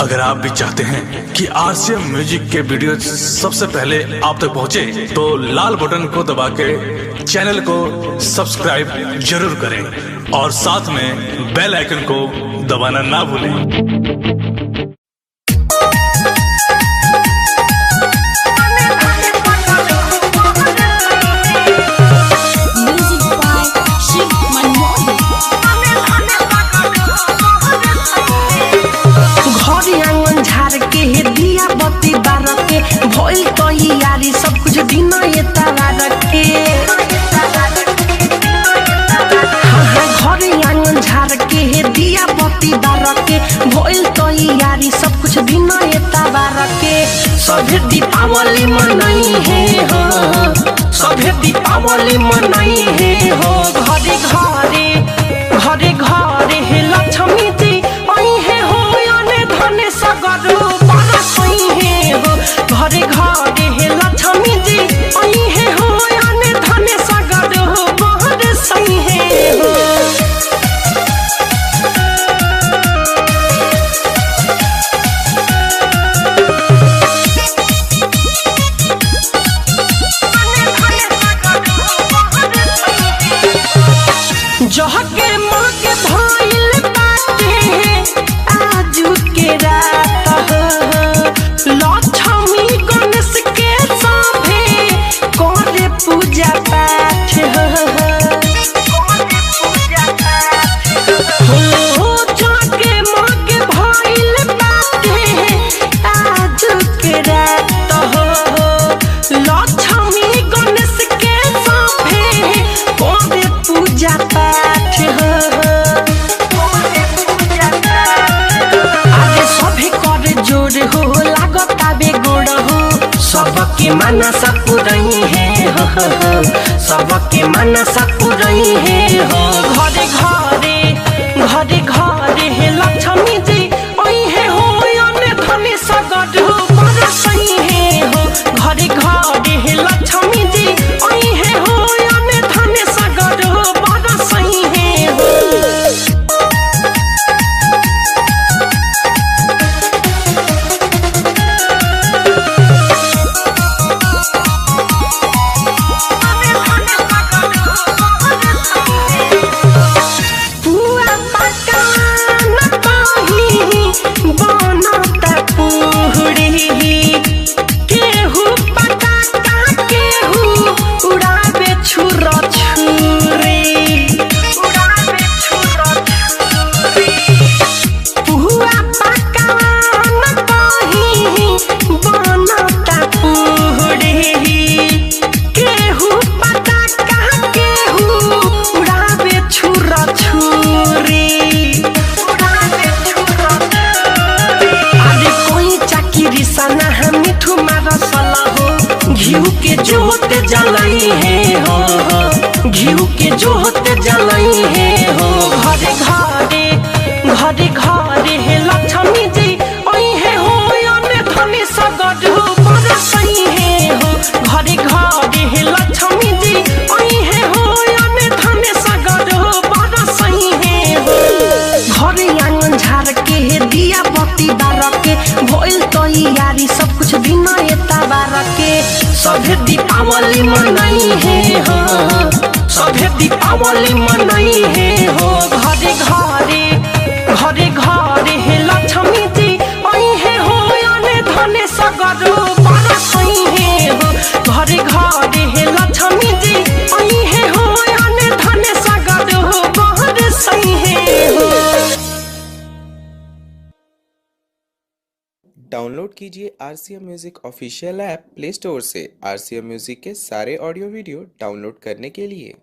अगर आप भी चाहते हैं कि आरसीएम म्यूजिक के वीडियो सबसे पहले आप तक पहुंचे, तो लाल बटन को दबा के चैनल को सब्सक्राइब जरूर करें और साथ में बेल आइकन को दबाना ना भूलें। भइल तैयारी सब कुछ दिन ये तारा रखे घरे आंगन झाड़ के दिया बत्ती बार के भइल तैयारी सब कुछ दिन ये तारा रखे। सभे दीपावली मनाई है हो, सभे दीपावली मनाई है हो। घरे घरे घरे घरे हे लक्ष्मी जी आई है हो, अने धने सगरो बरसई है हो। घरे घरे हे लक्ष्मी जी आई है हो, अने धने सगरो बरसई है हो। जहके माँ के भइल बाटे आजू के रात हो, लक्ष्मी गणेश के सभे करे पूजा पाठ हो। जहके माँ के भइल बाटे आजू के रात हो, लक्ष्मी गणेश के सभे करे पूजा पाठ। सबके मनसा पुरई है हो, सबके मनसा पुरई है हो। घरे घरे घरे घरे हे लक्ष्मी जी आई है हो, अने धने सगरो बरसई है हो। घरे घरे हे लक्ष्मी जी आई है हो, अने धने सगरो बरसई है हो। घिउ के जोत जलाई है हो, घिउ के जोत जलाई है हो। घरे घरे घरे घरे हे लक्ष्मी जी आई है हो, अने धने सगरो बरसई है हो। घरे घरे हे लक्ष्मी जी आई है हो, अने धने सगरो बरसई है हो। घरे आंगन झाड़ के दिया बत्ती बार के भइल तैयारी सब कुछ दिन ये तारा के। सभे दीपावली मनाई है हो, सभे दीपावली मनाई है हो। घरे घरे घरे घरे हे लक्ष्मी जी आई है हो, अने धने सगरो बरसई है हो। घरे घरे हे लक्ष्मी जी आई है हो, अने धने सगरो बरसई है हो। डाउनलोड कीजिए RCM music official app play store से। आरसीएम म्यूजिक के सारे ऑडियो वीडियो डाउनलोड करने के लिए